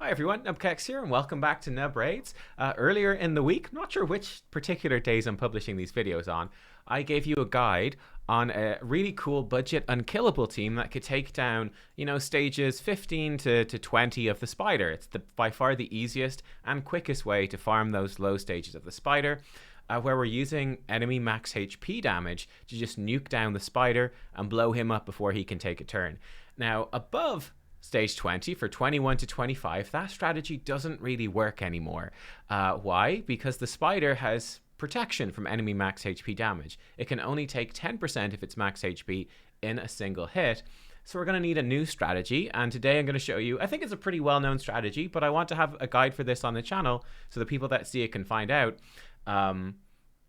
Hi everyone, nubkeks here and welcome back to Nub Raids. Earlier in the week, not sure which particular days I'm publishing these videos on, I gave you a guide on a really cool budget unkillable team that could take down, stages 15 to 20 of the spider. It's by far the easiest and quickest way to farm those low stages of the spider. Where we're using enemy max HP damage to just nuke down the spider and blow him up before he can take a turn. Now, above stage 20 for 21 to 25, that strategy doesn't really work anymore. Why? Because the spider has protection from enemy max HP damage. It can only take 10% of its max HP in a single hit. So we're going to need a new strategy, and today I'm going to show you, I think it's a pretty well-known strategy, but I want to have a guide for this on the channel so the people that see it can find out.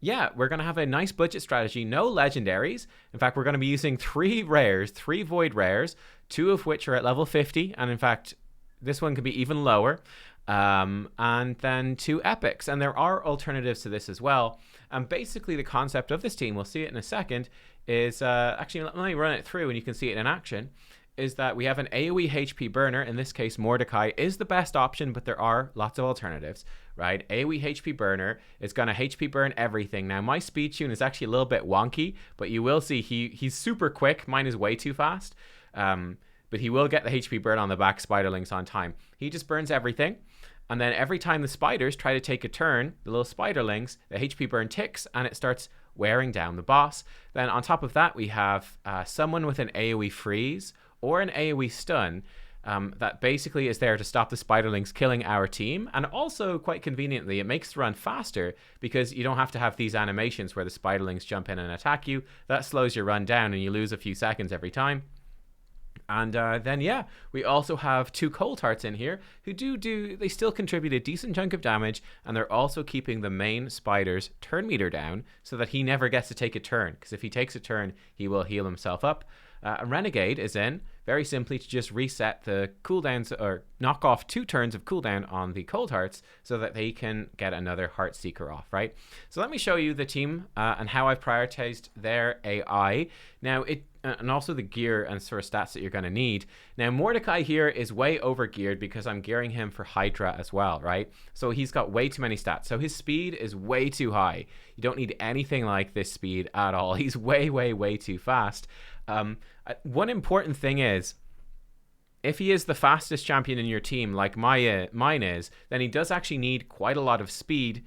Yeah, we're going to have a nice budget strategy, no legendaries. In fact, we're going to be using three void rares, two of which are at level 50, and in fact, this one could be even lower, and then two epics. And there are alternatives to this as well. And basically, the concept of this team, we'll see it in a second, is, actually, let me run it through and you can see it in action, is that we have an AoE HP burner. In this case, Mordecai is the best option, but there are lots of alternatives, right? AoE HP burner is going to HP burn everything. Now, my speed tune is actually a little bit wonky, but you will see he's super quick. Mine is way too fast, but he will get the HP burn on the back spiderlings on time. He just burns everything. And then every time the spiders try to take a turn, the little spiderlings, the HP burn ticks and it starts wearing down the boss. Then on top of that, we have someone with an AoE freeze or an AoE stun that basically is there to stop the spiderlings killing our team. And also, quite conveniently, it makes the run faster because you don't have to have these animations where the spiderlings jump in and attack you. That slows your run down and you lose a few seconds every time. And then, yeah, we also have two cold hearts in here who they still contribute a decent chunk of damage, and they're also keeping the main spider's turn meter down so that he never gets to take a turn, because if he takes a turn, he will heal himself up. A Renegade is in, very simply to just reset the cooldowns, or knock off 2 turns of cooldown on the cold hearts so that they can get another heart seeker off, right? So let me show you the team and how I've prioritized their AI. Now, and also the gear and sort of stats that you're going to need. Now, Mordecai here is way over geared because I'm gearing him for Hydra as well, right? So he's got way too many stats. So his speed is way too high. You don't need anything like this speed at all. He's way, way, way too fast. One important thing is, if he is the fastest champion in your team, like mine is, then he does actually need quite a lot of speed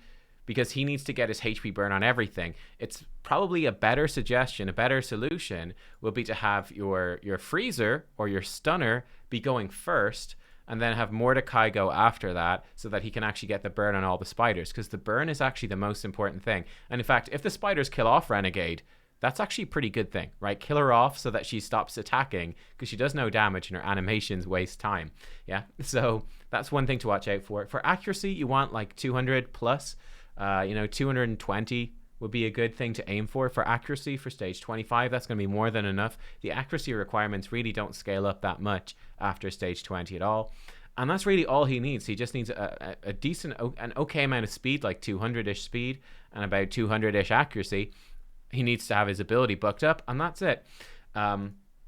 because he needs to get his HP burn on everything. It's probably a better suggestion, a better solution will be to have your freezer or your stunner be going first, and then have Mordecai go after that so that he can actually get the burn on all the spiders, because the burn is actually the most important thing. And in fact, if the spiders kill off Renegade, that's actually a pretty good thing, right? Kill her off so that she stops attacking, because she does no damage and her animations waste time. Yeah, so that's one thing to watch out for. For accuracy, you want like 200 plus. 220 would be a good thing to aim for accuracy for stage 25. That's going to be more than enough. The accuracy requirements really don't scale up that much after stage 20 at all. And that's really all he needs. He just needs a decent, an okay amount of speed, like 200-ish speed and about 200-ish accuracy. He needs to have his ability booked up, and that's it.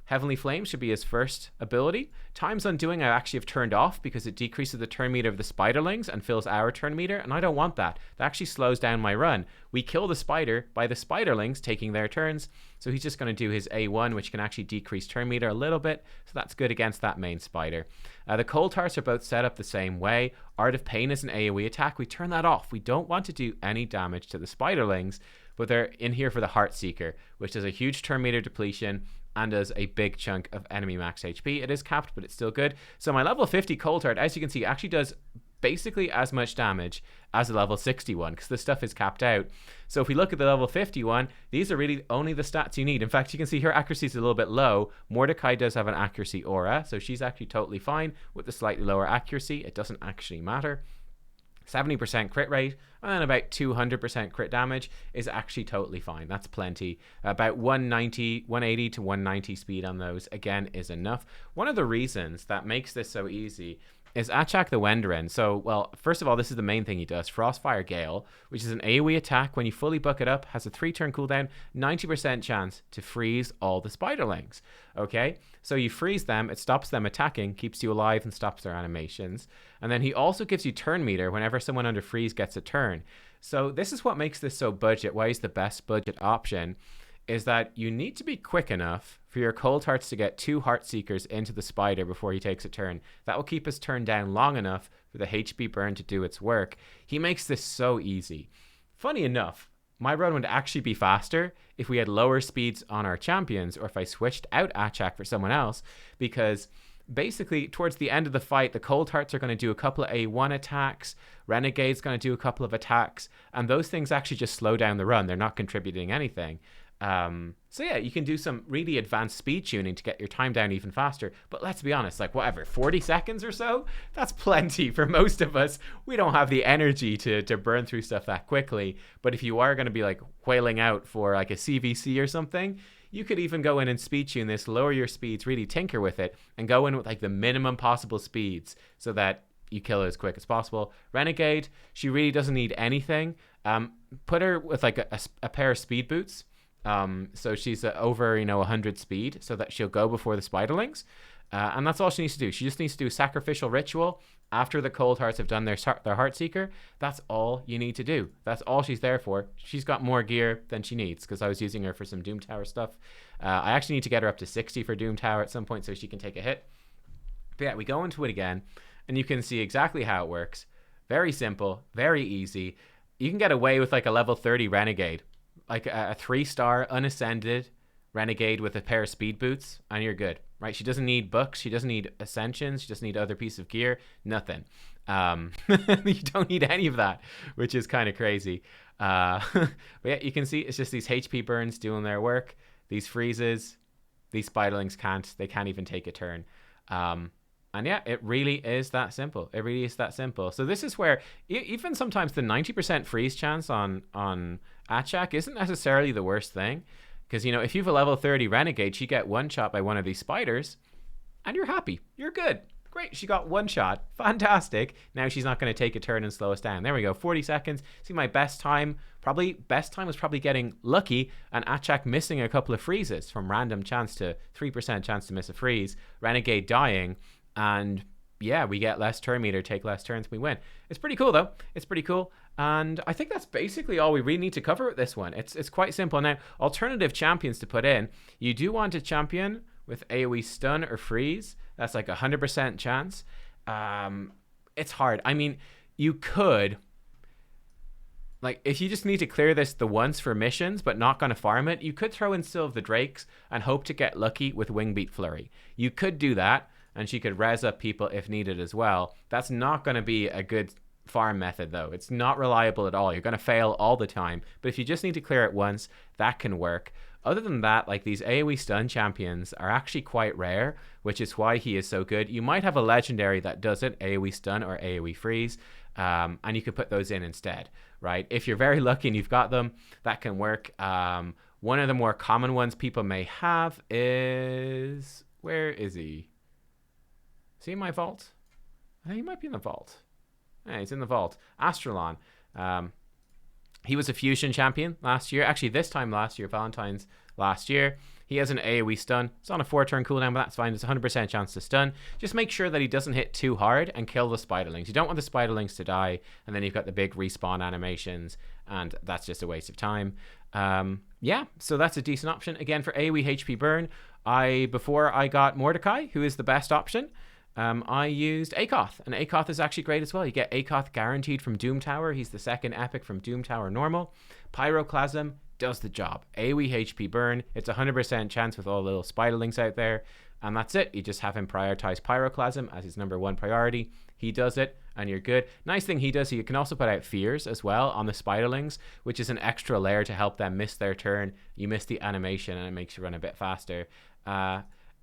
Heavenly Flame should be his first ability. Time's Undoing I actually have turned off because it decreases the turn meter of the spiderlings and fills our turn meter, and I don't want that. That actually slows down my run. We kill the spider by the spiderlings taking their turns, so he's just going to do his A1, which can actually decrease turn meter a little bit, so that's good against that main spider. The Cold Hearts are both set up the same way. Art of Pain is an AoE attack. We turn that off. We don't want to do any damage to the spiderlings, but they're in here for the Heart Seeker, which does a huge turn meter depletion and does a big chunk of enemy max HP. It is capped, but it's still good. So my level 50 Cold Heart, as you can see, actually does basically as much damage as a level 61 because this stuff is capped out. So if we look at the level 51, these are really only the stats you need. In fact, you can see her accuracy is a little bit low. Mordecai does have an accuracy aura, so she's actually totally fine with the slightly lower accuracy. It doesn't actually matter. 70% crit rate and then about 200% crit damage is actually totally fine. That's plenty. About 180 to 190 speed on those, again, is enough. One of the reasons that makes this so easy is Achak the Wenderin. So, well, first of all, this is the main thing he does. Frostfire Gale, which is an AoE attack when you fully buck it up, has a 3-turn cooldown, 90% chance to freeze all the spiderlings. Okay? So you freeze them, it stops them attacking, keeps you alive, and stops their animations. And then he also gives you turn meter whenever someone under freeze gets a turn. So this is what makes this so budget, why he's the best budget option, is that you need to be quick enough for your Cold Hearts to get 2 Heart Seekers into the spider before he takes a turn. That will keep his turn down long enough for the HP burn to do its work. He makes this so easy. Funny enough, my run would actually be faster if we had lower speeds on our champions, or if I switched out Achak for someone else, because basically towards the end of the fight, the Cold Hearts are going to do a couple of A1 attacks, Renegade's going to do a couple of attacks, and those things actually just slow down the run. They're not contributing anything. So yeah, you can do some really advanced speed tuning to get your time down even faster. But let's be honest, like whatever, 40 seconds or so? That's plenty for most of us. We don't have the energy to burn through stuff that quickly. But if you are going to be like whaling out for like a CVC or something, you could even go in and speed tune this, lower your speeds, really tinker with it, and go in with like the minimum possible speeds so that you kill it as quick as possible. Renegade, she really doesn't need anything. Put her with like a pair of speed boots. So she's over 100 speed, so that she'll go before the spiderlings, and that's all she needs to do. She just needs to do a sacrificial ritual after the Cold Hearts have done their Heartseeker. That's all you need to do. That's all she's there for. She's got more gear than she needs, because I was using her for some Doom Tower stuff. I actually need to get her up to 60 for Doom Tower at some point so she can take a hit. But yeah, we go into it again, and you can see exactly how it works. Very simple, very easy. You can get away with like a level 30 Renegade, like a 3-star unascended Renegade with a pair of speed boots, and you're good, right? She doesn't need books, she doesn't need ascensions, she doesn't need other piece of gear, nothing. You don't need any of that, which is kind of crazy. But yeah, you can see it's just these HP burns doing their work. These freezes, these spiderlings they can't even take a turn. And yeah, it really is that simple. It really is that simple. So this is where even sometimes the 90% freeze chance on Achak isn't necessarily the worst thing. Because, if you have a level 30 Renegade, she get one shot by one of these spiders, and you're happy. You're good. Great, she got one shot. Fantastic. Now she's not going to take a turn and slow us down. There we go, 40 seconds. See, my best time was probably getting lucky and Achak missing a couple of freezes from random chance to 3% chance to miss a freeze. Renegade dying. And yeah, we get less turn meter, take less turns, we win. It's pretty cool though. It's pretty cool. And I think that's basically all we really need to cover with this one. It's quite simple. Now, alternative champions to put in. You do want a champion with AoE stun or freeze. That's like 100% chance. It's hard. I mean, you could, like, if you just need to clear this the once for missions but not going to farm it, you could throw in Sylve of the Drakes and hope to get lucky with Wingbeat Flurry. You could do that, and she could res up people if needed as well. That's not going to be a good farm method though. It's not reliable at all. You're going to fail all the time. But if you just need to clear it once, that can work. Other than that, like, these AoE stun champions are actually quite rare, which is why he is so good. You might have a legendary that does it, AoE stun or AoE freeze, and you could put those in instead, right? If you're very lucky and you've got them, that can work. One of the more common ones people may have is, where is he? Is he in my vault? I think he might be in the vault. Yeah, he's in the vault. Astralon. He was a fusion champion last year. Actually, this time last year, Valentine's last year. He has an AoE stun. It's on a 4-turn cooldown, but that's fine. There's a 100% chance to stun. Just make sure that he doesn't hit too hard and kill the spiderlings. You don't want the spiderlings to die, and then you've got the big respawn animations, and that's just a waste of time. Yeah, so that's a decent option. Again, for AoE HP burn, before I got Mordecai, who is the best option, I used Akoth, and Akoth is actually great as well. You get Akoth guaranteed from Doom Tower. He's the second epic from Doom Tower normal. Pyroclasm does the job. AoE HP burn. It's 100% chance with all the little spiderlings out there, and that's it. You just have him prioritize Pyroclasm as his #1 priority. He does it, and you're good. Nice thing he does, he can also put out Fears as well on the spiderlings, which is an extra layer to help them miss their turn. You miss the animation, and it makes you run a bit faster.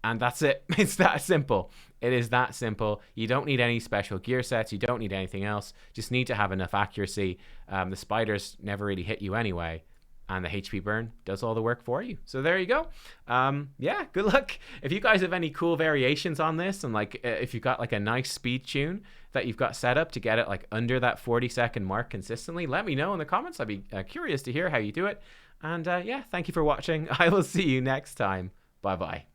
And that's it. It's that simple. It is that simple. You don't need any special gear sets. You don't need anything else. Just need to have enough accuracy. The spiders never really hit you anyway. and the HP burn does all the work for you. So there you go. Yeah, good luck. If you guys have any cool variations on this, and like if you've got like a nice speed tune that you've got set up to get it like under that 40-second mark consistently, let me know in the comments. I'd be curious to hear how you do it. And yeah, thank you for watching. I will see you next time. Bye bye.